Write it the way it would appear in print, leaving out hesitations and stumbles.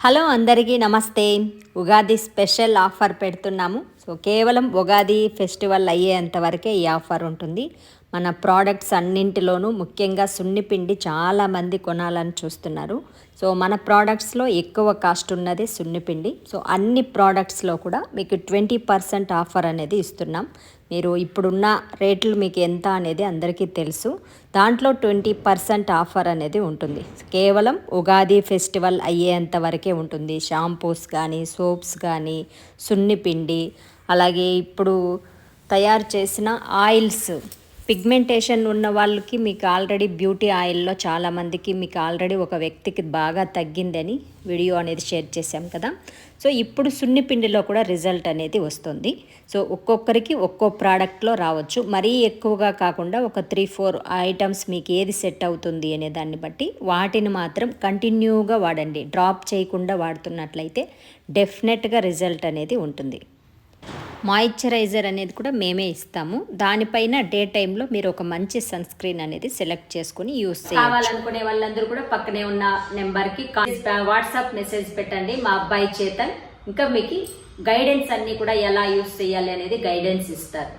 Hello అందరికీ నమస్తే. Ugadi special offer పెడుతున్నాము. సో కేవలం ఉగాది ఫెస్టివల్ అయ్యేంత వరకే ఈ ఆఫర్ ఉంటుంది. మన ప్రోడక్ట్స్ అన్నింటిలోనూ ముఖ్యంగా సున్నిపిండి చాలామంది కొనాలని చూస్తున్నారు. సో మన ప్రోడక్ట్స్లో ఎక్కువ కాస్ట్ ఉన్నది సున్నిపిండి. సో అన్ని ప్రోడక్ట్స్లో కూడా మీకు 20% ఆఫర్ అనేది ఇస్తున్నాం. మీరు ఇప్పుడున్న రేట్లు మీకు ఎంత అనేది అందరికీ తెలుసు. దాంట్లో 20% ఆఫర్ అనేది ఉంటుంది. కేవలం ఉగాది ఫెస్టివల్ అయ్యేంత వరకే ఉంటుంది. షాంపూస్ కానీ, సోప్స్ కానీ, సున్నిపిండి, అలాగే ఇప్పుడు తయారు చేసిన ఆయిల్స్, పిగ్మెంటేషన్ ఉన్న వాళ్ళకి మీకు ఆల్రెడీ బ్యూటీ ఆయిల్లో చాలామందికి మీకు ఆల్రెడీ ఒక వ్యక్తికి బాగా తగ్గిందని వీడియో అనేది షేర్ చేశాం కదా. సో ఇప్పుడు సున్నిపిండిలో కూడా రిజల్ట్ అనేది వస్తుంది. సో ఒక్కొక్కరికి ఒక్కో ప్రోడక్ట్లో రావచ్చు. మరీ ఎక్కువగా కాకుండా ఒక 3-4 ఐటమ్స్ మీకు ఏది సెట్ అవుతుంది అనే దాన్ని బట్టి వాటిని మాత్రం కంటిన్యూగా వాడండి. డ్రాప్ చేయకుండా వాడుతున్నట్లయితే డెఫినెట్గా రిజల్ట్ అనేది ఉంటుంది. మాయిశ్చరైజర్ అనేది కూడా మేమే ఇస్తాము. దానిపైన డే టైంలో మీరు ఒక మంచి సన్ స్క్రీన్ అనేది సెలెక్ట్ చేసుకుని యూస్ కావాలనుకునే వాళ్ళందరూ కూడా పక్కనే ఉన్న నెంబర్కి వాట్సాప్ మెసేజ్ పెట్టండి. మా అబ్బాయి చేతన్ ఇంకా మీకు గైడెన్స్ అన్నీ కూడా ఎలా యూస్ చేయాలి అనేది గైడెన్స్ ఇస్తారు.